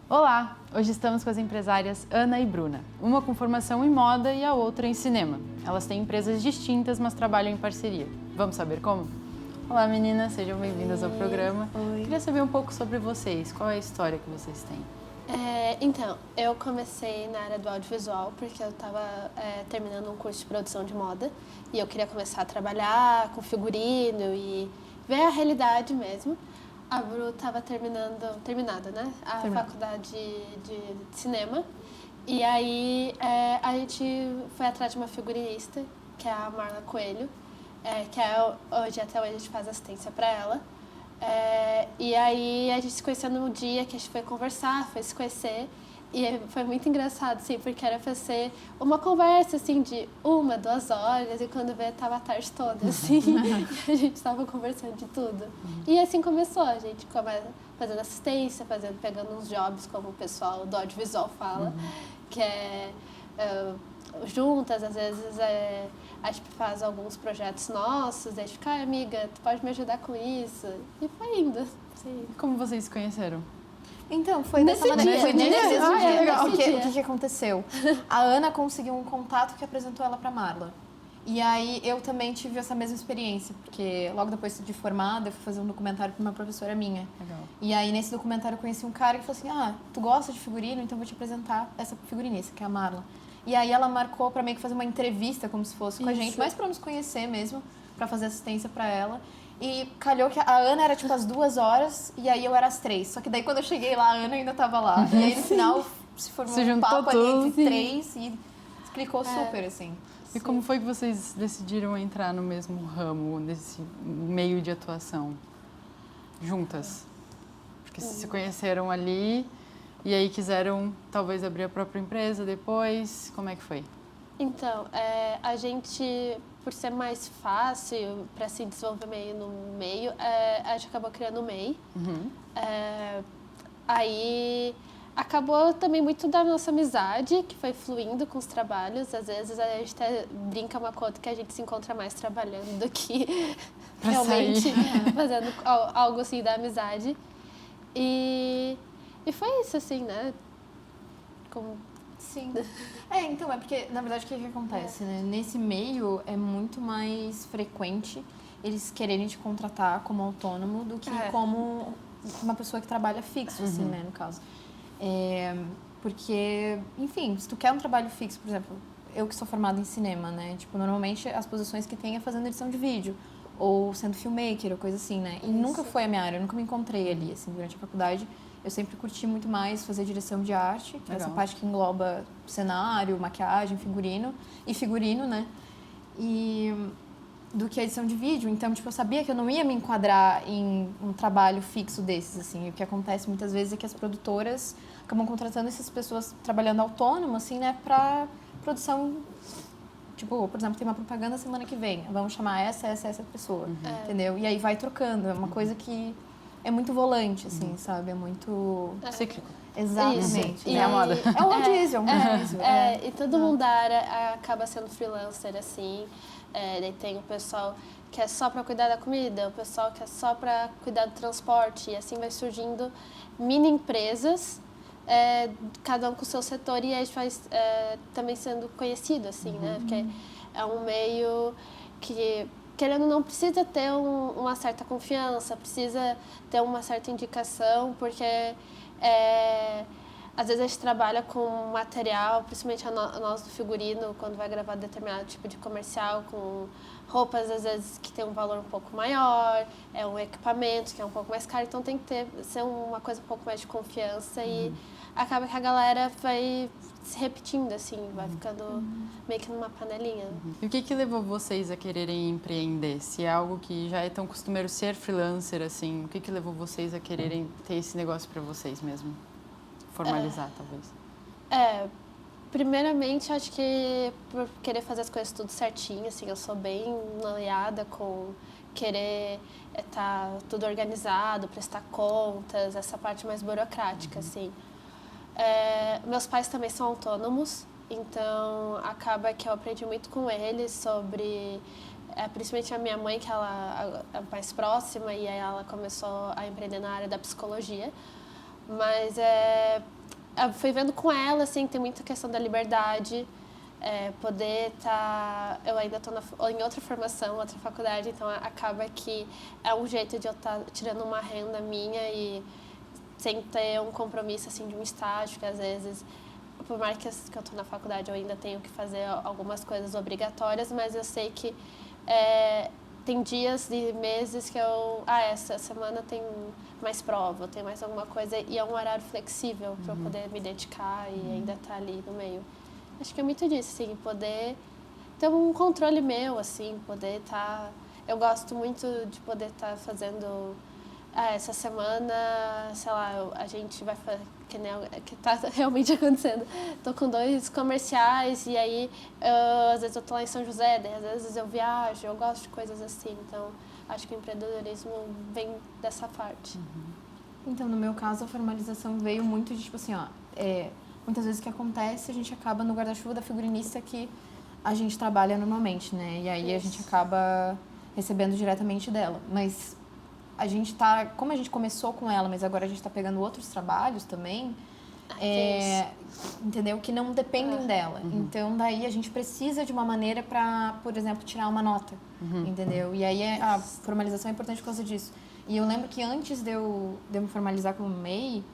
Olá! Hoje estamos com as empresárias Ana e Bruna, uma com formação em moda e a outra em cinema. Elas têm empresas distintas, mas trabalham em parceria. Vamos saber como? Olá meninas, sejam bem-vindas ao programa. Oi. Queria saber um pouco sobre vocês, qual é a história que vocês têm? Então, eu comecei na área do audiovisual porque eu estava terminando um curso de produção de moda e eu queria começar a trabalhar com figurino e ver a realidade mesmo. A Bru estava terminada, né? Faculdade de cinema. E aí a gente foi atrás de uma figurinista, que é a Marla Coelho, que até hoje a gente faz assistência para ela. E aí a gente se conheceu no dia que a gente foi conversar, foi se conhecer. E foi muito engraçado, assim, porque era pra ser uma conversa, assim, de 1-2 horas. E quando veio, tava a tarde toda, assim. E a gente tava conversando de tudo. E assim começou, a gente fazendo assistência, pegando uns jobs, como o pessoal do audiovisual fala. Que juntas, às vezes, a gente faz alguns projetos nossos. Aí fica, amiga, tu pode me ajudar com isso? E foi indo. Sim. Como vocês se conheceram? Então, foi dessa maneira. Foi nesse dia. O que aconteceu? A Ana conseguiu um contato que apresentou ela pra Marla. E aí eu também tive essa mesma experiência, porque logo depois de formada eu fui fazer um documentário pra uma professora minha. Legal. E aí nesse documentário eu conheci um cara que falou assim: tu gosta de figurino? Então eu vou te apresentar essa figurinista, que é a Marla. E aí ela marcou pra meio que fazer uma entrevista, como se fosse com a gente, mais pra nos conhecer mesmo, pra fazer assistência pra ela. E calhou que a Ana era tipo às 2 horas e aí eu era às 3. Só que daí quando eu cheguei lá, a Ana ainda tava lá. E aí no final se formou um papo ali entre 3 e explicou super, assim. E como foi que vocês decidiram entrar no mesmo ramo, nesse meio de atuação, juntas? Porque vocês se conheceram ali e aí quiseram talvez abrir a própria empresa depois. Como é que foi? Então, a gente, por ser mais fácil para se desenvolver meio no meio, a gente acabou criando o MEI. Aí acabou também muito da nossa amizade, que foi fluindo com os trabalhos. Às vezes a gente até brinca uma conta que a gente se encontra mais trabalhando do que realmente fazendo algo assim da amizade. E foi isso, assim, né? Sim. Então, é porque, na verdade, o que acontece, né? Nesse meio, é muito mais frequente eles quererem te contratar como autônomo do que como uma pessoa que trabalha fixo, assim, né, no caso. Porque, enfim, se tu quer um trabalho fixo, por exemplo, eu que sou formada em cinema, né? Tipo, normalmente as posições que tem é fazendo edição de vídeo ou sendo filmmaker ou coisa assim, né? E nunca foi a minha área, eu nunca me encontrei ali, assim, durante a faculdade. Eu sempre curti muito mais fazer direção de arte, Legal. Essa parte que engloba cenário, maquiagem, figurino, né? Do que a edição de vídeo. Então, tipo, eu sabia que eu não ia me enquadrar em um trabalho fixo desses, assim. O que acontece muitas vezes é que as produtoras acabam contratando essas pessoas trabalhando autônomo, assim, né? Pra produção, tipo, por exemplo, tem uma propaganda semana que vem. Vamos chamar essa pessoa, entendeu? E aí vai trocando. É uma coisa que é muito volante, assim, sabe? É muito... Cíclico. Exatamente. É a moda. É um rodízio, E todo mundo da área acaba sendo freelancer, assim. Daí tem o pessoal que é só para cuidar da comida, o pessoal que é só para cuidar do transporte. E assim vai surgindo mini empresas, cada um com o seu setor, e a gente vai também sendo conhecido, assim, né? Porque é um meio que, querendo ou não, precisa ter uma certa confiança, precisa ter uma certa indicação, porque às vezes a gente trabalha com material, principalmente nós do figurino, quando vai gravar determinado tipo de comercial, com roupas às vezes que tem um valor um pouco maior, um equipamento que é um pouco mais caro, então tem que ser uma coisa um pouco mais de confiança e acaba que a galera vai se repetindo, assim, vai ficando meio que numa panelinha. E o que levou vocês a quererem empreender? Se é algo que já é tão costumeiro ser freelancer, assim, o que levou vocês a quererem ter esse negócio para vocês mesmo? Formalizar, talvez. Primeiramente, acho que por querer fazer as coisas tudo certinho, assim, eu sou bem noiada com querer estar tudo organizado, prestar contas, essa parte mais burocrática, assim. Meus pais também são autônomos, então acaba que eu aprendi muito com eles sobre, principalmente a minha mãe, que ela é mais próxima, e aí ela começou a empreender na área da psicologia. Mas eu fui vendo com ela, assim, tem muita questão da liberdade, poder estar... Eu ainda estou em outra formação, outra faculdade, então acaba que é um jeito de eu estar tirando uma renda minha e sem ter um compromisso, assim, de um estágio, que às vezes, por mais que eu estou na faculdade, eu ainda tenho que fazer algumas coisas obrigatórias, mas eu sei que tem dias e meses que essa semana tem mais prova, tem mais alguma coisa, e é um horário flexível para eu poder me dedicar e ainda estar ali no meio. Acho que é muito disso, assim, poder ter um controle meu, assim, poder estar... Eu gosto muito de poder estar fazendo... essa semana, sei lá, a gente vai fazer... Que tá realmente acontecendo. Tô com 2 comerciais e aí, às vezes eu tô lá em São José, daí às vezes eu viajo, eu gosto de coisas assim. Então, acho que o empreendedorismo vem dessa parte. Então, no meu caso, a formalização veio muito de, tipo assim, muitas vezes o que acontece, a gente acaba no guarda-chuva da figurinista que a gente trabalha normalmente, né? E aí a gente acaba recebendo diretamente dela. Mas a gente tá, como a gente começou com ela, mas agora a gente tá pegando outros trabalhos também, entendeu? Que não dependem dela. Então, daí a gente precisa de uma maneira para, por exemplo, tirar uma nota, entendeu? E aí a formalização é importante por causa disso. E eu lembro que antes de eu me formalizar como MEI,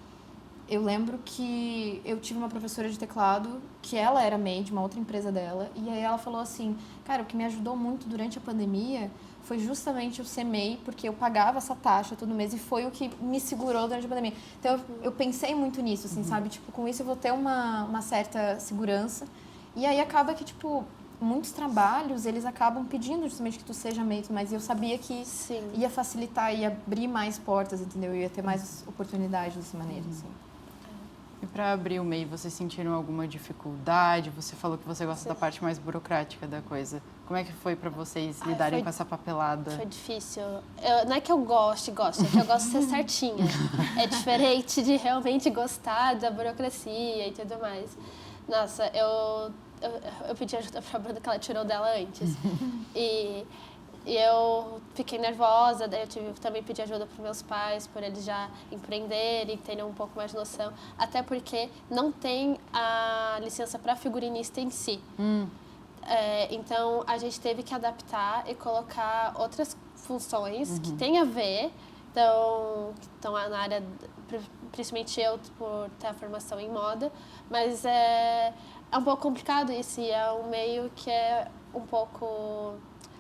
eu lembro que eu tive uma professora de teclado, que ela era MEI de uma outra empresa dela, e aí ela falou assim, cara, o que me ajudou muito durante a pandemia foi justamente o ser MEI, porque eu pagava essa taxa todo mês e foi o que me segurou durante a pandemia. Então, eu pensei muito nisso, assim, sabe? Tipo, com isso eu vou ter uma certa segurança. E aí acaba que, tipo, muitos trabalhos, eles acabam pedindo justamente que tu seja MEI, mas eu sabia que ia facilitar, ia abrir mais portas, entendeu? Eu ia ter mais oportunidades dessa maneira, assim. E para abrir o MEI, vocês sentiram alguma dificuldade? Você falou que você gosta da parte mais burocrática da coisa. Como é que foi para vocês lidarem com essa papelada? Foi difícil. Não é que eu goste, é que eu gosto de ser certinha. É diferente de realmente gostar da burocracia e tudo mais. Nossa, eu pedi ajuda para a Bruna, que ela tirou dela antes. E eu fiquei nervosa, daí eu também pedi ajuda para meus pais, por eles já empreenderem, terem um pouco mais de noção. Até porque não tem a licença para figurinista em si. Então, a gente teve que adaptar e colocar outras funções que têm a ver. Então, que estão na área, principalmente eu, por ter a formação em moda. Mas é um pouco complicado isso, e é um meio que é um pouco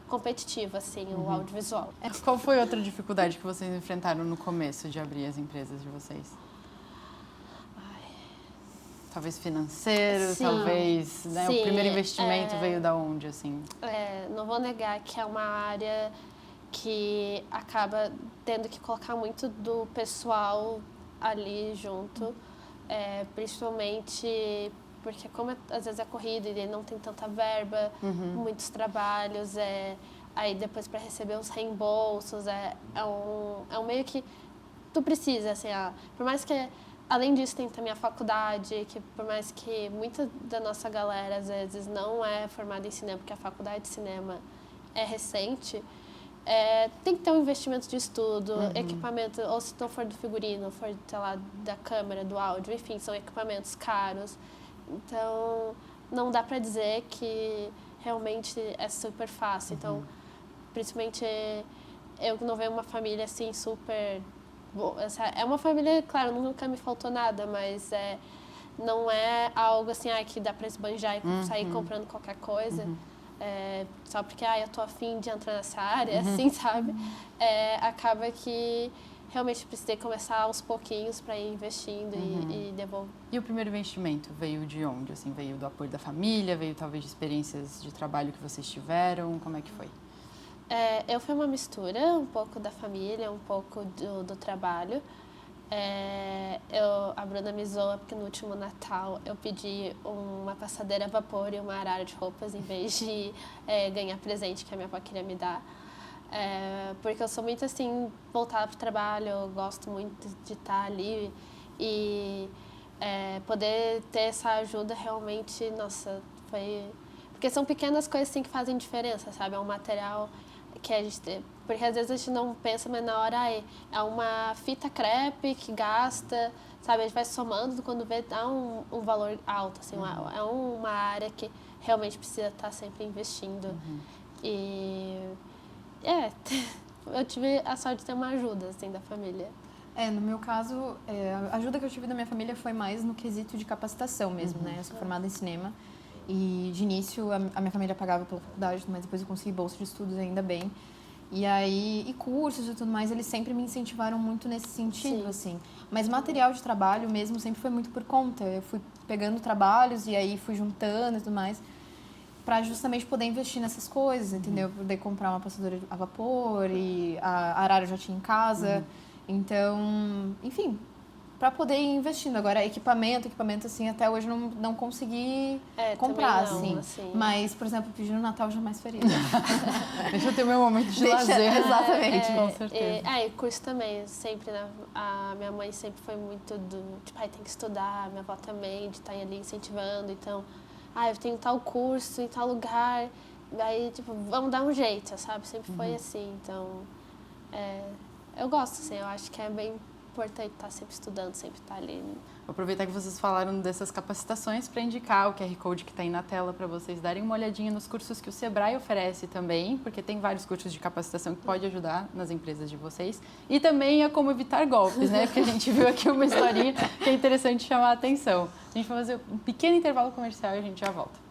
competitivo, assim, o audiovisual. Qual foi outra dificuldade que vocês enfrentaram no começo de abrir as empresas de vocês? Talvez financeiro, talvez, né? O primeiro investimento veio da onde, assim? Não vou negar que é uma área que acaba tendo que colocar muito do pessoal ali junto, principalmente porque como às vezes é corrido e não tem tanta verba, muitos trabalhos, aí depois para receber os reembolsos, é um meio que tu precisa, assim, por mais que, além disso, tem também a faculdade, que por mais que muita da nossa galera às vezes não é formada em cinema, porque a faculdade de cinema é recente, tem que ter um investimento de estudo, equipamento, ou se não for do figurino, for, sei lá, da câmera, do áudio, enfim, são equipamentos caros. Então, não dá pra dizer que realmente é super fácil. Então, principalmente eu que não venho uma família assim super... É uma família, claro, nunca me faltou nada, mas não é algo assim que dá pra esbanjar e sair comprando qualquer coisa. Só porque eu tô afim de entrar nessa área, assim, sabe? Acaba que realmente precisei começar aos pouquinhos para ir investindo e devolver. E o primeiro investimento veio de onde? Assim, veio do apoio da família? Veio talvez de experiências de trabalho que vocês tiveram? Como é que foi? Eu fui uma mistura, um pouco da família, um pouco do trabalho. A Bruna me zoa porque no último Natal eu pedi uma passadeira a vapor e uma arara de roupas em vez de ganhar presente que a minha avó queria me dar. Porque eu sou muito assim, voltada para o trabalho, eu gosto muito de estar ali e poder ter essa ajuda realmente, nossa, foi... Porque são pequenas coisas assim, que fazem diferença, sabe? É um material que a gente Porque às vezes a gente não pensa, mas na hora é uma fita crepe que gasta, sabe? A gente vai somando, quando vê, dá um valor alto, assim, é uma área que realmente precisa estar sempre investindo. E, eu tive a sorte de ter uma ajuda, assim, da família. No meu caso, a ajuda que eu tive da minha família foi mais no quesito de capacitação mesmo, né? Eu sou formada em cinema e, de início, a minha família pagava pela faculdade, mas depois eu consegui bolsa de estudos, ainda bem. E cursos e tudo mais, eles sempre me incentivaram muito nesse sentido, assim. Mas material de trabalho mesmo sempre foi muito por conta. Eu fui pegando trabalhos e aí fui juntando e tudo mais para justamente poder investir nessas coisas, entendeu? Poder comprar uma passadora a vapor e a arara eu já tinha em casa. Então, enfim, para poder ir investindo. Agora, equipamento, assim, até hoje não consegui comprar, não, assim. Mas, por exemplo, pedir no Natal eu jamais faria. Deixa eu ter meu momento de lazer. Exatamente. Com certeza. E curso também, sempre, né? A minha mãe sempre foi muito tipo, tem que estudar, minha avó também, de estar ali incentivando, então, eu tenho tal curso em tal lugar, aí, tipo, vamos dar um jeito, sabe? Sempre foi assim, então, eu gosto, assim, eu acho que é bem importante estar sempre estudando, sempre estar ali. Vou aproveitar que vocês falaram dessas capacitações para indicar o QR Code que está aí na tela para vocês darem uma olhadinha nos cursos que o Sebrae oferece também, porque tem vários cursos de capacitação que pode ajudar nas empresas de vocês. E também a como evitar golpes, né? Porque a gente viu aqui uma historinha que é interessante chamar a atenção. A gente vai fazer um pequeno intervalo comercial e a gente já volta.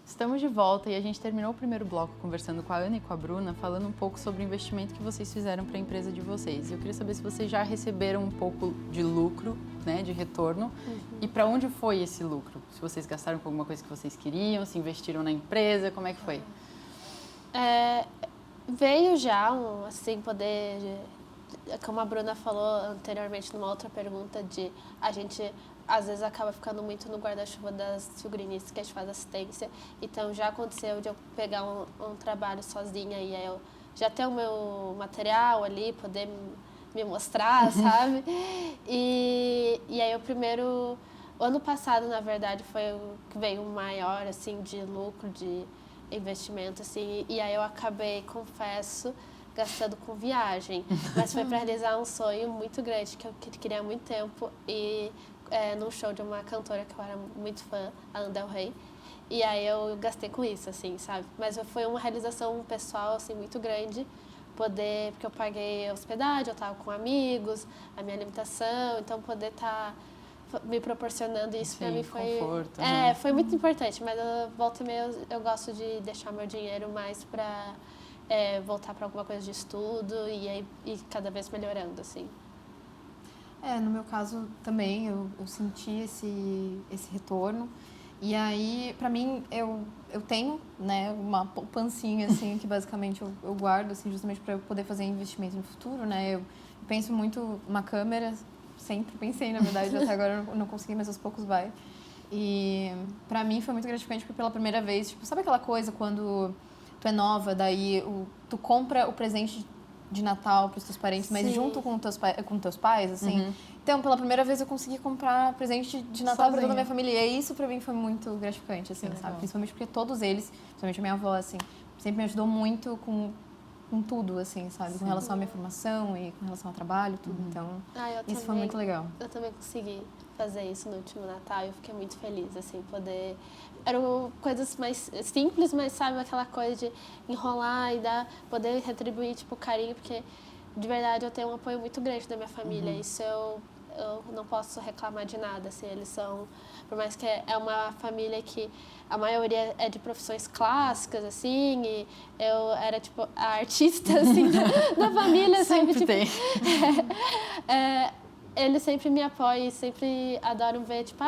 Estamos de volta e a gente terminou o primeiro bloco conversando com a Ana e com a Bruna, falando um pouco sobre o investimento que vocês fizeram para a empresa de vocês. Eu queria saber se vocês já receberam um pouco de lucro, né, de retorno, e para onde foi esse lucro? Se vocês gastaram com alguma coisa que vocês queriam, se investiram na empresa, como é que foi? Veio já, assim, poder... Como a Bruna falou anteriormente numa outra pergunta, de a gente... às vezes acaba ficando muito no guarda-chuva das figurinistas que a gente faz assistência. Então, já aconteceu de eu pegar um trabalho sozinha e aí eu já ter o meu material ali, poder me mostrar, sabe? E aí, o ano passado, na verdade, foi o que veio o maior, assim, de lucro, de investimento, assim. E aí eu acabei, confesso, gastando com viagem. Mas foi para realizar um sonho muito grande que eu queria há muito tempo e... num show de uma cantora que eu era muito fã, a Lana Del Rey. E aí eu gastei com isso, assim, sabe? Mas foi uma realização pessoal, assim, muito grande. Porque eu paguei a hospedagem, eu estava com amigos, a minha alimentação, então poder estar me proporcionando isso para mim foi... conforto, né? Foi muito importante, mas volta e meia eu gosto de deixar meu dinheiro mais para voltar para alguma coisa de estudo e aí ir cada vez melhorando, assim. No meu caso também, eu senti esse retorno. E aí, pra mim, eu tenho, né, uma poupancinha, assim, que basicamente eu guardo, assim, justamente para eu poder fazer investimento no futuro, né? Eu penso muito uma câmera, sempre pensei, na verdade, até agora eu não consegui, mas aos poucos vai. E pra mim foi muito gratificante, porque pela primeira vez, tipo, sabe aquela coisa quando tu é nova, daí tu compra o presente de Natal para os teus parentes, mas junto com teus pais, assim. Então, pela primeira vez eu consegui comprar presente de Natal para toda a minha família. E isso para mim foi muito gratificante, assim, sabe? Principalmente porque todos eles, principalmente a minha avó, assim, sempre me ajudou muito com tudo, assim, sabe? Com relação à minha formação e com relação ao trabalho, tudo. Então, isso foi muito legal. Eu também consegui fazer isso no último Natal e eu fiquei muito feliz, assim, poder... Eram coisas mais simples, mas sabe, aquela coisa de enrolar e poder retribuir, tipo, carinho, porque de verdade eu tenho um apoio muito grande da minha família. Isso eu não posso reclamar de nada, assim, eles são... Por mais que é uma família que a maioria é de profissões clássicas, assim, e eu era, tipo, a artista, assim, da família. Sempre tipo, tem. Eles sempre me apoiam e sempre adoram ver, tipo,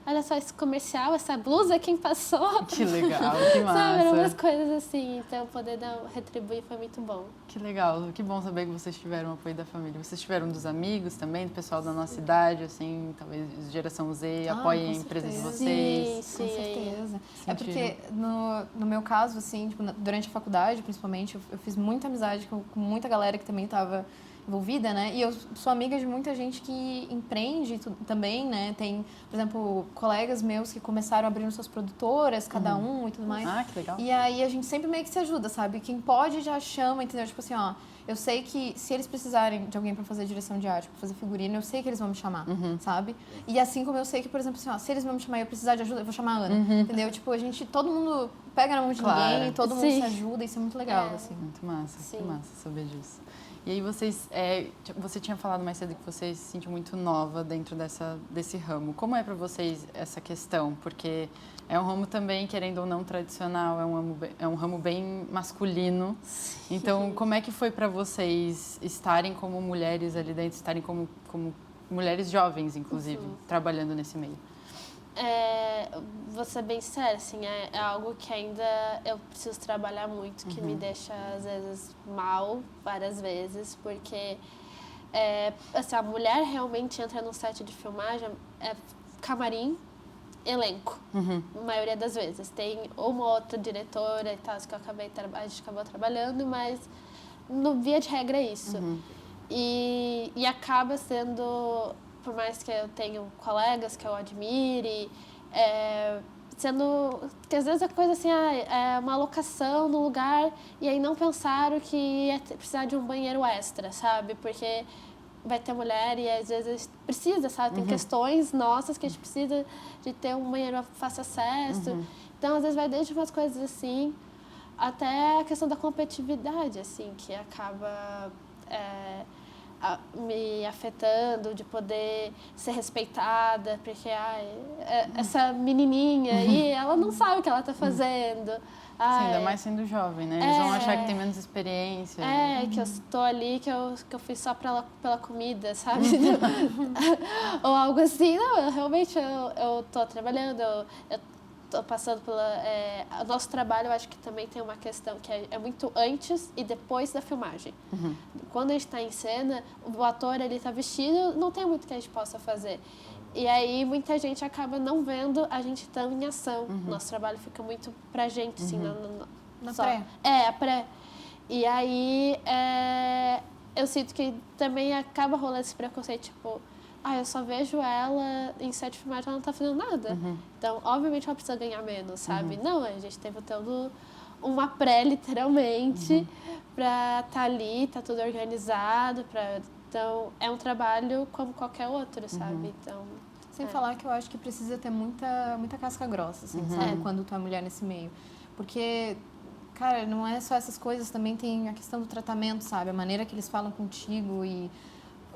olha só esse comercial, essa blusa, quem passou? Que legal, que massa. Sabe, eram umas coisas assim, então poder retribuir foi muito bom. Que legal, que bom saber que vocês tiveram o apoio da família. Vocês tiveram dos amigos também, do pessoal da nossa idade, assim, talvez geração Z, apoiem a empresa de vocês? Sim, com certeza. É porque no meu caso, assim, tipo, durante a faculdade, principalmente, eu fiz muita amizade com muita galera que também estava envolvida, né? E eu sou amiga de muita gente que empreende também, né? Tem, por exemplo, colegas meus que começaram abrindo suas produtoras, cada um e tudo mais. Ah, que legal. E aí a gente sempre meio que se ajuda, sabe? Quem pode já chama, entendeu? Tipo assim, ó, eu sei que se eles precisarem de alguém pra fazer direção de arte, pra fazer figurino, eu sei que eles vão me chamar, sabe? E assim como eu sei que, por exemplo, assim, ó, se eles vão me chamar e eu precisar de ajuda, eu vou chamar a Ana, entendeu? Tipo, todo mundo pega na mão de ninguém, todo mundo se ajuda, isso é muito legal, assim. Muito massa, Sim. que massa saber disso. E aí você tinha falado mais cedo que você se sentiu muito nova dentro desse ramo. Como é para vocês essa questão? Porque é um ramo também, querendo ou não, tradicional, é um ramo bem masculino. Sim. Então, como é que foi para vocês estarem como mulheres ali dentro, estarem como mulheres jovens, inclusive, trabalhando nesse meio? Vou ser bem sincera, assim, é algo que ainda eu preciso trabalhar muito, que me deixa, às vezes, mal, várias vezes, porque assim, a mulher realmente entra no set de filmagem, camarim, elenco, a maioria das vezes. Tem uma outra diretora e tal, que a gente acabou trabalhando, mas no via de regra é isso. E acaba sendo, por mais que eu tenha colegas que eu admire, sendo que às vezes a coisa assim, é uma alocação no lugar e aí não pensaram que ia precisar de um banheiro extra, sabe? Porque vai ter mulher e às vezes precisa, sabe? Tem questões nossas que a gente precisa de ter um banheiro a fácil acesso. Então, às vezes vai desde umas coisas assim até a questão da competitividade, assim, que acaba me afetando, de poder ser respeitada, porque essa menininha aí, ela não sabe o que ela está fazendo. Sim, ainda mais sendo jovem, né? Eles vão achar que tem menos experiência. Que eu estou ali, que eu fiz só pela comida, sabe? Ou algo assim. Não, realmente eu estou trabalhando, eu estou passando pela... o nosso trabalho, eu acho que também tem uma questão que é muito antes e depois da filmagem. Quando a gente está em cena, o ator ele está vestido, não tem muito que a gente possa fazer. E aí muita gente acaba não vendo a gente estando em ação. Nosso trabalho fica muito pra gente, assim, na pré. A pré. E aí eu sinto que também acaba rolando esse preconceito, tipo, eu só vejo ela em set de filmagem, ela não tá fazendo nada. Então, obviamente, ela precisa ganhar menos, sabe? Não, a gente teve todo uma pré, literalmente, pra estar ali, tá tudo organizado, então, é um trabalho como qualquer outro, sabe? Então, sem falar que eu acho que precisa ter muita casca grossa, assim, sabe? Quando tu é mulher nesse meio. Porque, cara, não é só essas coisas, também tem a questão do tratamento, sabe? A maneira que eles falam contigo e...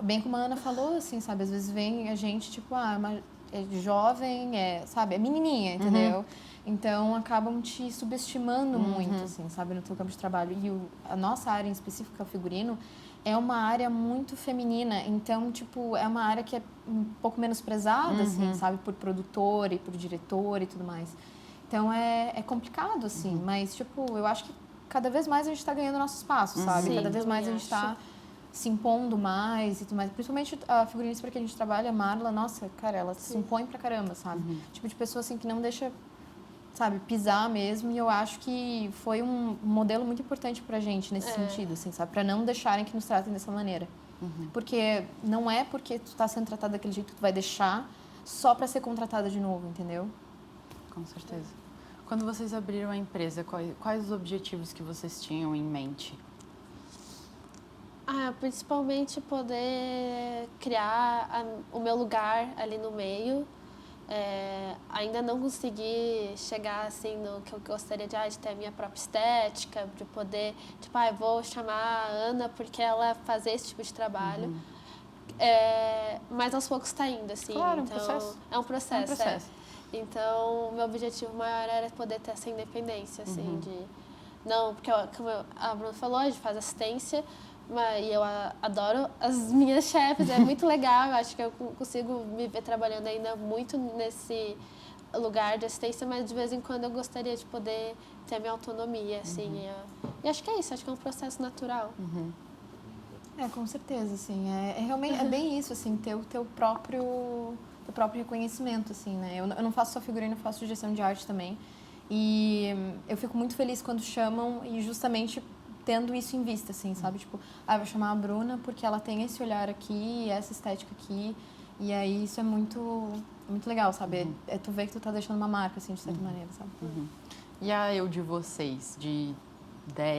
Bem como a Ana falou, assim, sabe? Às vezes vem a gente, tipo, é jovem, sabe? É menininha, entendeu? Então, acabam te subestimando muito, assim, sabe? No teu campo de trabalho. E a nossa área em específico, que é o figurino, é uma área muito feminina. Então, tipo, é uma área que é um pouco menosprezada, assim, sabe? Por produtor e por diretor e tudo mais. Então, é complicado, assim. Mas, tipo, eu acho que cada vez mais a gente está ganhando nosso espaço, sabe? Sim, cada vez mais a gente está se impondo mais e tudo mais. Principalmente a figurinista para que a gente trabalha, a Marla, nossa, cara, ela se impõe pra caramba, sabe? Tipo de pessoa, assim, que não deixa, sabe, pisar mesmo. E eu acho que foi um modelo muito importante pra gente nesse sentido, assim, sabe? Pra não deixarem que nos tratem dessa maneira. Porque não é porque tu tá sendo tratada daquele jeito que tu vai deixar só pra ser contratada de novo, entendeu? Com certeza. Quando vocês abriram a empresa, quais os objetivos que vocês tinham em mente? Principalmente poder criar o meu lugar ali no meio. Ainda não consegui chegar assim no que eu gostaria de ter a minha própria estética, de poder, tipo, vou chamar a Ana porque ela faz esse tipo de trabalho. Mas aos poucos está indo, assim. Claro, então, um processo. É um processo. Então, o meu objetivo maior era poder ter essa independência, assim, porque, como a Bruna falou, a gente faz assistência, e eu adoro as minhas chefes, é muito legal, eu acho que eu consigo me ver trabalhando ainda muito nesse lugar de assistência, mas de vez em quando eu gostaria de poder ter a minha autonomia, assim, e acho que é isso, acho que é um processo natural. Com certeza, assim, realmente, é bem isso, assim, ter o teu próprio reconhecimento, assim, né, eu não faço só figurino, eu faço direção de arte também, e eu fico muito feliz quando chamam e justamente tendo isso em vista, assim, sabe? Tipo, ah, vou chamar a Bruna porque ela tem esse olhar aqui, essa estética aqui. E aí isso é muito legal, sabe? É tu ver que tu tá deixando uma marca, assim, de certa maneira, sabe? E a eu de vocês, de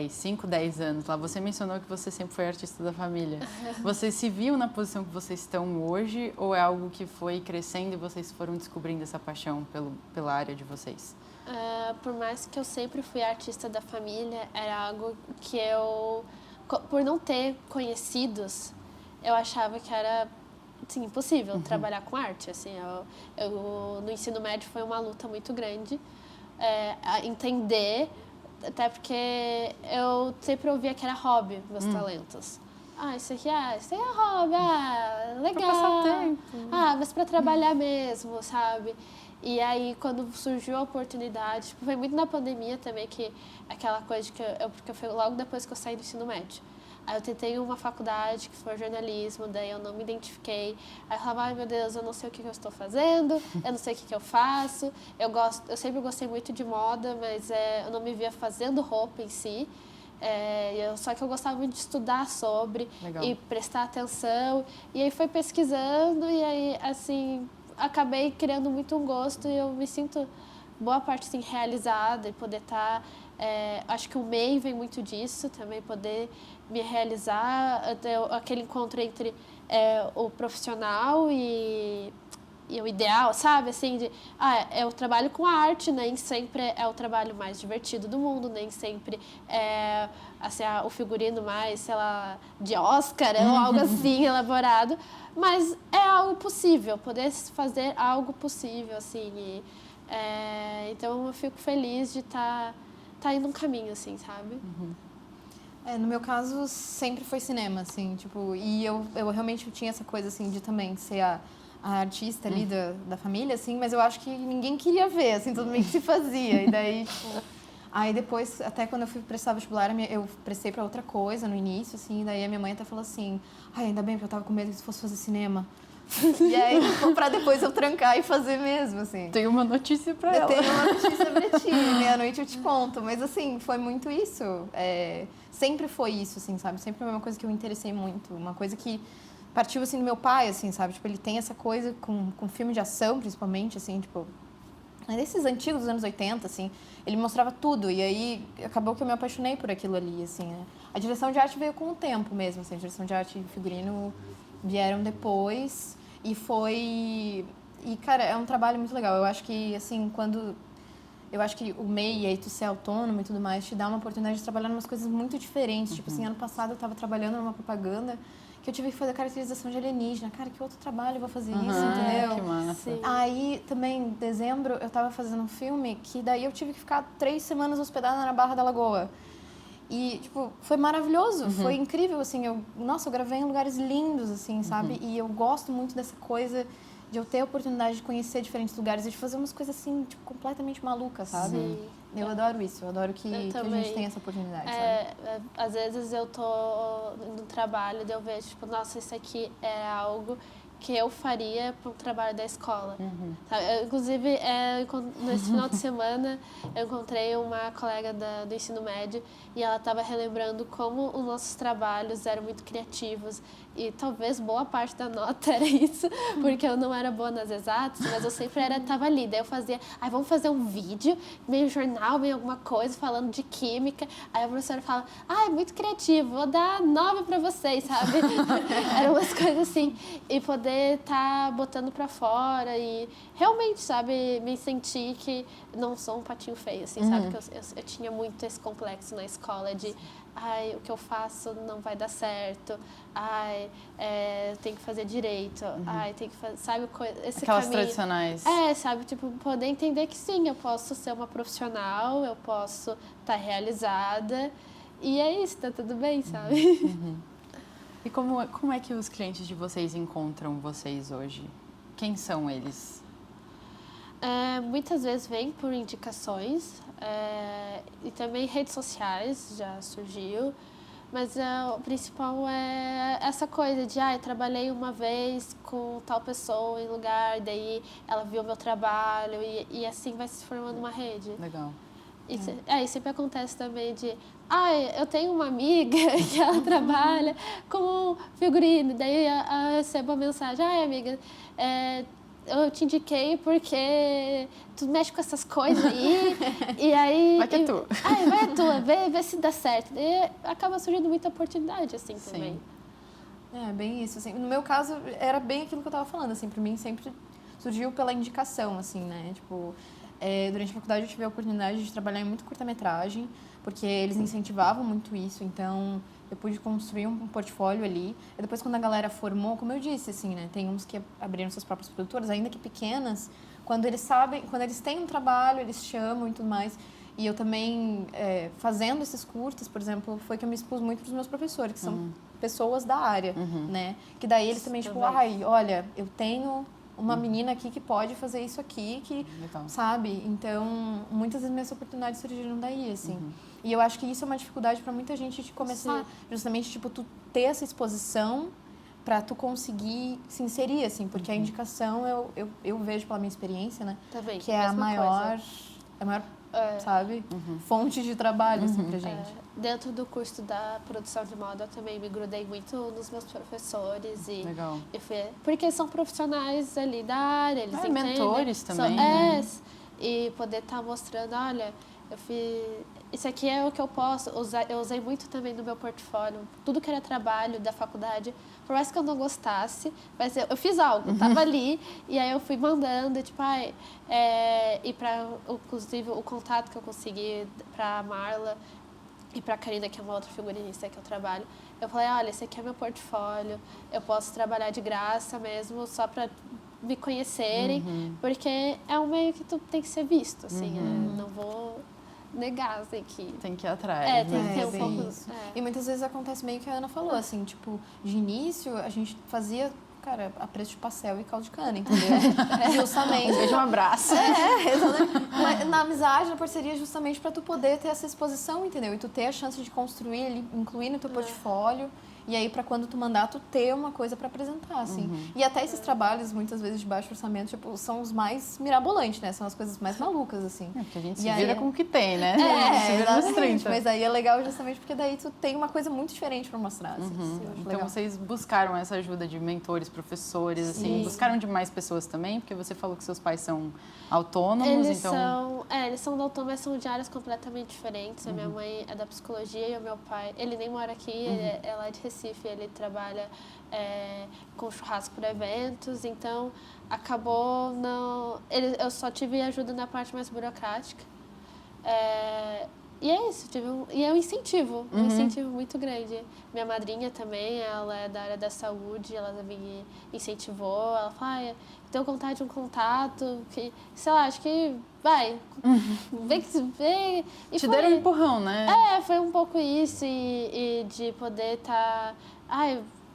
5, 10 anos lá, você mencionou que você sempre foi artista da família. Vocês se viam na posição que vocês estão hoje ou é algo que foi crescendo e vocês foram descobrindo essa paixão pela área de vocês? Por mais que eu sempre fui artista da família, era algo que eu, por não ter conhecidos, eu achava que era assim, impossível trabalhar com arte. Assim, no ensino médio foi uma luta muito grande a entender, até porque eu sempre ouvia que era hobby, meus talentos. Isso aqui é hobby, legal. Pra passar tempo. Mas para trabalhar mesmo, sabe? E aí, quando surgiu a oportunidade, foi muito na pandemia também, que aquela coisa porque foi logo depois que eu saí do ensino médio. Aí eu tentei uma faculdade que foi jornalismo, daí eu não me identifiquei. Aí eu falava, ai meu Deus, eu não sei o que eu estou fazendo, eu não sei o que eu faço. Eu sempre gostei muito de moda, mas eu não me via fazendo roupa em si. Só que eu gostava muito de estudar sobre e prestar atenção. E aí foi pesquisando e aí, assim, acabei criando muito um gosto e eu me sinto boa parte assim, realizada e poder estar... acho que o MEI vem muito disso também, poder me realizar, aquele encontro entre o profissional e o ideal, sabe? Assim, eu trabalho com arte, nem sempre é o trabalho mais divertido do mundo, nem sempre é assim, o figurino mais, sei lá, de Oscar ou algo assim elaborado, mas é algo possível, poder fazer algo possível, assim. Então eu fico feliz de estar indo um caminho, assim, sabe? No meu caso, sempre foi cinema, assim, tipo, e eu realmente tinha essa coisa, assim, de também ser a artista ali da família, assim, mas eu acho que ninguém queria ver, assim, todo mundo que se fazia, e daí, tipo... Aí depois, até quando eu fui prestar vestibular, eu prestei pra outra coisa no início, assim, daí a minha mãe até falou assim, ainda bem que eu tava com medo que fosse fazer cinema. E aí, pra depois eu trancar e fazer mesmo, assim. Tenho uma notícia pra ela. Eu tenho uma notícia pra ti, meia-noite eu te conto. Mas, assim, foi muito isso. Sempre foi isso, assim, sabe? Sempre foi uma coisa que eu me interessei muito. Uma coisa que partiu, assim, do meu pai, assim, sabe? Tipo, ele tem essa coisa com filme de ação, principalmente, assim, tipo... Desses antigos dos anos 80, assim, ele me mostrava tudo. E aí, acabou que eu me apaixonei por aquilo ali, assim, né? A direção de arte veio com o tempo mesmo, assim. A direção de arte e figurino vieram depois. E foi... E, cara, é um trabalho muito legal. Eu acho que, assim, eu acho que o MEI, aí tu ser autônomo e tudo mais, te dá uma oportunidade de trabalhar em umas coisas muito diferentes. Tipo assim, ano passado eu estava trabalhando numa propaganda que eu tive que fazer caracterização de alienígena. Cara, que outro trabalho eu vou fazer isso, entendeu? Que massa. Sim. Aí, também, em dezembro, eu estava fazendo um filme que daí eu tive que ficar 3 semanas hospedada na Barra da Lagoa. E, tipo, foi maravilhoso, foi incrível, assim, eu gravei em lugares lindos, assim, sabe? E eu gosto muito dessa coisa de eu ter a oportunidade de conhecer diferentes lugares e de fazer umas coisas, assim, tipo, completamente malucas, sabe? Sim. Eu adoro isso, eu adoro que a gente tem essa oportunidade, sabe? Às vezes eu tô no trabalho e eu vejo, tipo, nossa, isso aqui é algo que eu faria para o trabalho da escola. Sabe? Inclusive, nesse final de semana, eu encontrei uma colega do ensino médio e ela estava relembrando como os nossos trabalhos eram muito criativos. E talvez boa parte da nota era isso, porque eu não era boa nas exatas, mas eu sempre estava ali. Daí eu fazia, vamos fazer um vídeo, meio jornal, meio alguma coisa, falando de química. Aí a professora fala, é muito criativo, vou dar 9 para vocês, sabe? Eram umas coisas assim. E poder estar botando para fora e realmente, sabe, me sentir que não sou um patinho feio, assim, sabe? Que eu tinha muito esse complexo na escola de... o que eu faço não vai dar certo, tem que fazer direito, tem que fazer, sabe, esse aquelas caminho. Tradicionais. Sabe, tipo, poder entender que sim, eu posso ser uma profissional, eu posso estar realizada, e é isso, tá tudo bem, sabe? E como é que os clientes de vocês encontram vocês hoje? Quem são eles? Muitas vezes vem por indicações, e também redes sociais já surgiu, mas o principal é essa coisa de trabalhei uma vez com tal pessoa em lugar, daí ela viu meu trabalho e assim vai se formando uma rede. Legal. E sempre acontece também de... eu tenho uma amiga que ela trabalha com figurino. Daí eu recebo a mensagem, amiga, eu te indiquei porque tu mexe com essas coisas aí. E aí... Vai que é tu. Vai a tua, vê se dá certo. E acaba surgindo muita oportunidade, assim, também. É, bem isso, assim. No meu caso, era bem aquilo que eu tava falando, assim, pra mim sempre surgiu pela indicação, assim, né? Tipo, durante a faculdade eu tive a oportunidade de trabalhar em muito curta-metragem, porque eles incentivavam muito isso, então eu pude construir um portfólio ali. E depois, quando a galera formou, como eu disse, assim, né? Tem uns que abriram suas próprias produtoras, ainda que pequenas, quando eles têm um trabalho, eles chamam e tudo mais. E eu também, fazendo esses curtas, por exemplo, foi que eu me expus muito para os meus professores, que são pessoas da área, né? Que daí eles também, tipo, olha, eu tenho uma menina aqui que pode fazer isso aqui, sabe? Então, muitas das minhas oportunidades surgiram daí, assim. E eu acho que isso é uma dificuldade para muita gente de começar, justamente, tipo, tu ter essa exposição para tu conseguir se inserir, assim, porque a indicação, eu vejo pela minha experiência, né? Também, que é a maior, sabe? Fonte de trabalho, assim, pra gente. Dentro do curso da produção de moda, eu também me grudei muito nos meus professores. Legal. Porque são profissionais ali da área, eles entendem. Mentores também, né? E poder estar mostrando, olha, isso aqui é o que eu posso usar. Eu usei muito também no meu portfólio, tudo que era trabalho da faculdade, por mais que eu não gostasse, mas eu fiz algo, tava ali, e aí eu fui mandando, tipo, e inclusive o contato que eu consegui pra Marla e pra Karina, que é uma outra figurinista que eu trabalho, eu falei, olha, esse aqui é meu portfólio, eu posso trabalhar de graça mesmo, só pra me conhecerem, porque é um meio que tu tem que ser visto, assim, não vou negar, assim, que... Tem que ir atrás. Tem que ter um pouco... E muitas vezes acontece meio que a Ana falou, assim, tipo, de início a gente fazia, cara, a preço de pastel e caldo de cana, entendeu? Justamente. Um beijo, um abraço. Exatamente. Na amizade, na parceria, justamente para tu poder ter essa exposição, entendeu? E tu ter a chance de construir, incluir no teu portfólio. E aí, para quando tu mandar, tu ter uma coisa para apresentar, assim. E até esses trabalhos, muitas vezes, de baixo orçamento, tipo, são os mais mirabolantes, né? São as coisas mais malucas, assim. Porque a gente se vira com o que tem, né? Se vira nos 30. Mas aí é legal justamente porque daí tu tem uma coisa muito diferente para mostrar, assim. Então, vocês buscaram essa ajuda de mentores, professores, assim. Buscaram de mais pessoas também? Porque você falou que seus pais são autônomos, eles são autônomos, mas são de áreas completamente diferentes. A minha mãe é da psicologia e o meu pai, ele nem mora aqui, ela é de Recife, ele trabalha com churrasco para eventos, então acabou eu só tive ajuda na parte mais burocrática. E é isso, e é um incentivo muito grande. Minha madrinha também, ela é da área da saúde, ela me incentivou, ela fala, tenho vontade de um contato, que, sei lá, acho que vai, vê que vê. E te deram um empurrão, né? Foi um pouco isso, e de poder estar,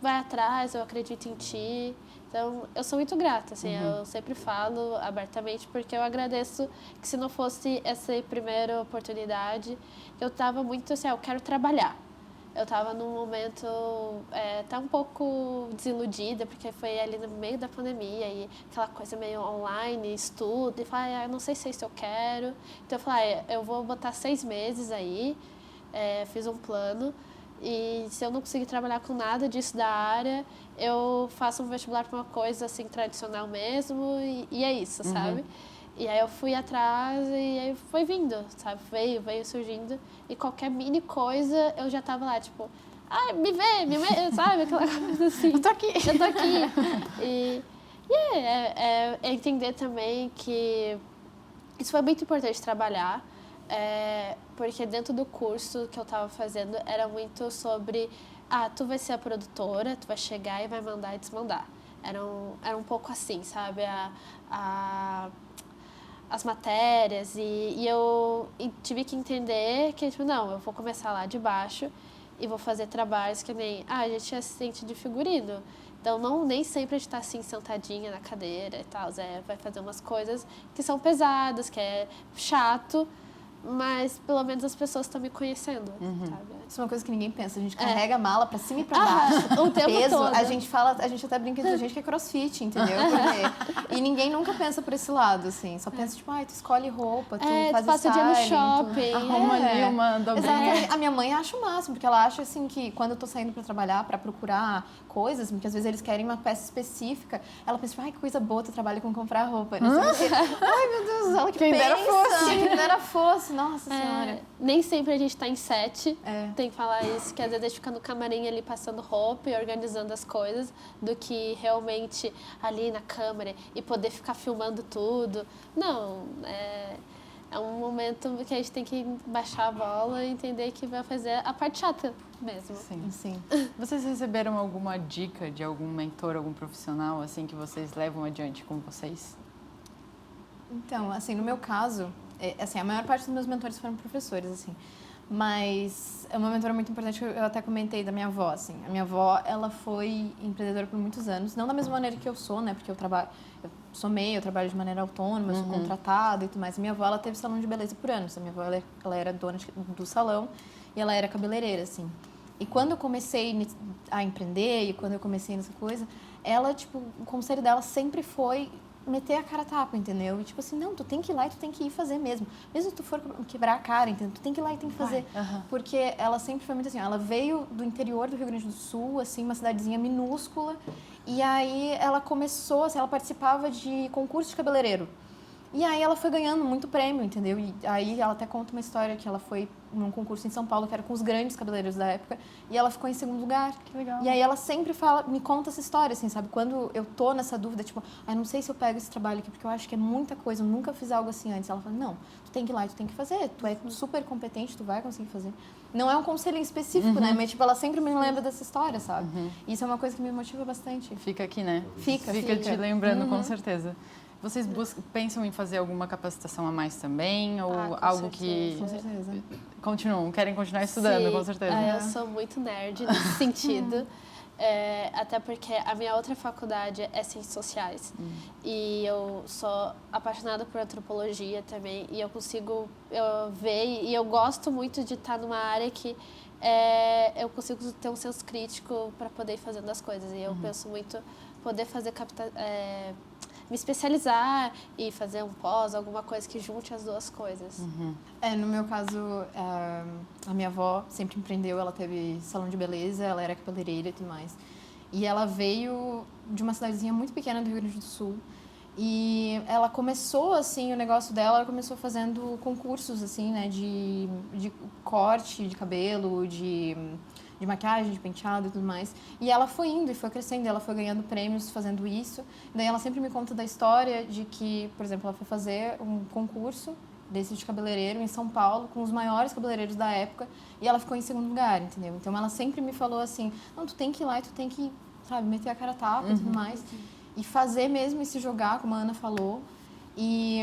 vai atrás, eu acredito em ti. Então, eu sou muito grata, assim, eu sempre falo abertamente, porque eu agradeço que se não fosse essa primeira oportunidade, eu estava muito assim, eu quero trabalhar. Eu estava num momento até um pouco desiludida, porque foi ali no meio da pandemia, e aquela coisa meio online, estudo, e falei, não sei se é isso que eu quero. Então, eu falei, eu vou botar 6 meses aí, fiz um plano, e se eu não conseguir trabalhar com nada disso da área, eu faço um vestibular para uma coisa assim tradicional mesmo e é isso, sabe? E aí eu fui atrás e aí foi vindo, sabe? Veio surgindo e qualquer mini coisa eu já tava lá, tipo, me vê, sabe? Aquela coisa assim. Eu tô aqui. E é entender também que isso foi muito importante trabalhar. Porque dentro do curso que eu estava fazendo era muito sobre tu vai ser a produtora, tu vai chegar e vai mandar e desmandar. Era um pouco assim, sabe? As matérias e eu tive que entender que, tipo, não, eu vou começar lá de baixo e vou fazer trabalhos que nem, a gente é assistente de figurino. Então, nem sempre a gente está assim, sentadinha na cadeira e tal. Vai fazer umas coisas que são pesadas, que é chato, mas pelo menos as pessoas estão me conhecendo, sabe? Isso é uma coisa que ninguém pensa. A gente carrega a mala pra cima e pra baixo. O tempo peso, todo. a gente até brinca entre a gente que é crossfit, entendeu? Porque... E ninguém nunca pensa por esse lado, assim. Só pensa, tipo, tu escolhe roupa, tu faz passa o dia no styling, shopping. Arruma ali uma dobrinha. Exatamente. A minha mãe acha o máximo, porque ela acha, assim, que quando eu tô saindo pra trabalhar, pra procurar coisas, porque às vezes eles querem uma peça específica, ela pensa, que coisa boa, tu trabalha com comprar roupa. Não sei o quê. Ai, meu Deus, ela que Quem pensa. dera fosse. Quem dera fosse. Nossa Senhora. Nem sempre a gente tá em set, É. tem que falar isso, que às vezes a gente fica no camarim ali passando roupa e organizando as coisas, do que realmente ali na câmera e poder ficar filmando tudo. Não, é um momento que a gente tem que baixar a bola e entender que vai fazer a parte chata mesmo. Sim. Sim. Vocês receberam alguma dica de algum mentor, algum profissional, assim, que vocês levam adiante com vocês? Então, assim, no meu caso, assim, a maior parte dos meus mentores foram professores, assim. Mas uma mentora muito importante que eu até comentei da minha avó, assim. A minha avó, ela foi empreendedora por muitos anos, não da mesma maneira que eu sou, né? Porque eu sou MEI, eu trabalho de maneira autônoma, eu sou contratada e tudo mais. A minha avó, ela teve salão de beleza por anos. A minha avó, ela era dona do salão e ela era cabeleireira, assim. E quando eu comecei a empreender e quando eu comecei nessa coisa, ela, tipo, o conselho dela sempre foi meter a cara a tapa, entendeu? E tipo assim, não, tu tem que ir lá e tu tem que ir fazer mesmo. Mesmo se tu for quebrar a cara, entendeu? Tu tem que ir lá e tem que fazer. Porque ela sempre foi muito assim, ela veio do interior do Rio Grande do Sul, assim, uma cidadezinha minúscula, e aí ela começou, assim, ela participava de concurso de cabeleireiro. E aí ela foi ganhando muito prêmio, entendeu? E aí ela até conta uma história que ela foi num concurso em São Paulo, que era com os grandes cabeleireiros da época, e ela ficou em segundo lugar. Que legal. E aí ela sempre me conta essa história, assim, sabe? Quando eu tô nessa dúvida, tipo, não sei se eu pego esse trabalho aqui, porque eu acho que é muita coisa, eu nunca fiz algo assim antes. Ela fala, não, tu tem que ir lá e tu tem que fazer, tu é super competente, tu vai conseguir fazer. Não é um conselho específico, né? Mas, tipo, ela sempre me lembra dessa história, sabe? E isso é uma coisa que me motiva bastante. Fica aqui, né? Fica. te lembrando, com certeza. Vocês pensam em fazer alguma capacitação a mais também? Ou com algo certeza. Com certeza. querem continuar estudando, Sim. com certeza. Eu sou muito nerd nesse sentido. Até porque a minha outra faculdade é Ciências Sociais. E eu sou apaixonada por antropologia também. E eu consigo ver, e eu gosto muito de estar numa área que eu consigo ter um senso crítico para poder ir fazendo as coisas. E eu penso muito poder fazer me especializar e fazer um pós, alguma coisa que junte as duas coisas. No meu caso, a minha avó sempre empreendeu, ela teve salão de beleza, ela era cabeleireira e tudo mais. E ela veio de uma cidadezinha muito pequena do Rio Grande do Sul. E ela começou, assim, o negócio dela, ela começou fazendo concursos, assim, né, de corte de cabelo, de maquiagem, de penteado e tudo mais. E ela foi indo e foi crescendo, ela foi ganhando prêmios fazendo isso. Daí ela sempre me conta da história de que, por exemplo, ela foi fazer um concurso desse de cabeleireiro em São Paulo, com os maiores cabeleireiros da época, e ela ficou em segundo lugar, entendeu? Então ela sempre me falou assim, não, tu tem que ir lá e tu tem que, sabe, meter a cara a tapa e tudo mais. E fazer mesmo e se jogar, como a Ana falou. E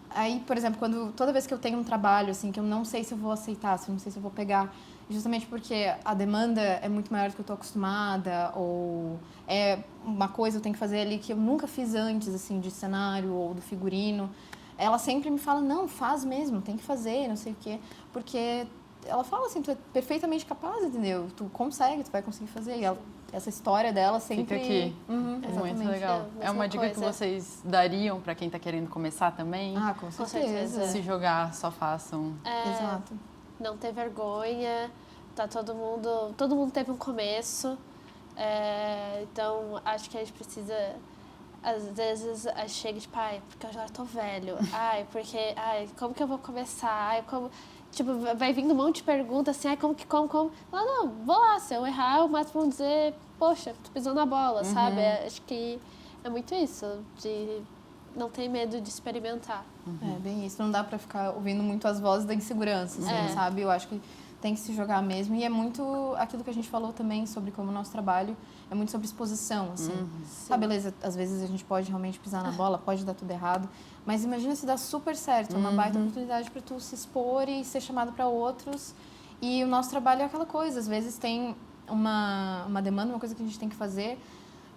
aí, por exemplo, toda vez que eu tenho um trabalho, assim, que eu não sei se eu vou aceitar, se eu não sei se eu vou pegar, justamente porque a demanda é muito maior do que eu estou acostumada, ou é uma coisa que eu tenho que fazer ali que eu nunca fiz antes, assim, de cenário ou do figurino. Ela sempre me fala, não, faz mesmo, tem que fazer, não sei o quê. Porque ela fala assim, tu é perfeitamente capaz, entendeu? Tu consegue, tu vai conseguir fazer. E essa história dela sempre... Fica aqui. Exatamente. Muito legal. É uma dica que vocês dariam para quem está querendo começar também? Com certeza. Se jogar, só façam. Exato. Não ter vergonha, tá todo mundo teve um começo, então acho que a gente precisa, às vezes chega tipo, porque eu já tô velho, porque, como que eu vou começar, tipo, vai vindo um monte de perguntas assim, como, não, vou lá, se eu errar, o máximo vão dizer, poxa, tu pisou na bola, sabe, acho que é muito isso, de não ter medo de experimentar. É bem isso, não dá pra ficar ouvindo muito as vozes da insegurança, assim, sabe? Eu acho que tem que se jogar mesmo. E é muito aquilo que a gente falou também sobre como o nosso trabalho é muito sobre exposição, assim. Beleza, às vezes a gente pode realmente pisar na bola, pode dar tudo errado, mas imagina se dá super certo, uma baita oportunidade para tu se expor e ser chamado para outros. E o nosso trabalho é aquela coisa, às vezes tem uma demanda, uma coisa que a gente tem que fazer,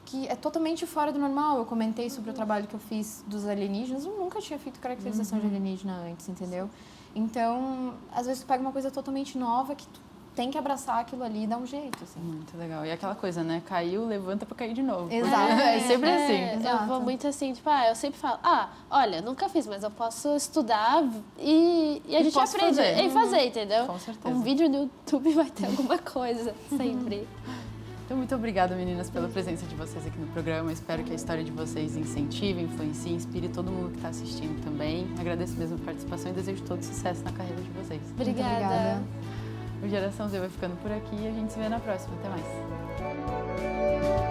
que é totalmente fora do normal. Eu comentei sobre o trabalho que eu fiz dos alienígenas, eu nunca tinha feito caracterização de alienígena antes, entendeu? Então, às vezes tu pega uma coisa totalmente nova que tu tem que abraçar aquilo ali e dar um jeito, assim. Muito legal. E aquela coisa, né? Caiu, levanta pra cair de novo. Exato. É sempre assim. Eu vou muito assim, tipo, eu sempre falo, olha, nunca fiz, mas eu posso estudar e a gente posso aprende fazer. em fazer, entendeu? Com certeza. Um vídeo no YouTube vai ter alguma coisa, sempre. Então, muito obrigada, meninas, pela presença de vocês aqui no programa. Espero que a história de vocês incentive, influencie, inspire todo mundo que está assistindo também. Agradeço mesmo a participação e desejo todo sucesso na carreira de vocês. Obrigada. O Geração Z vai ficando por aqui e a gente se vê na próxima. Até mais.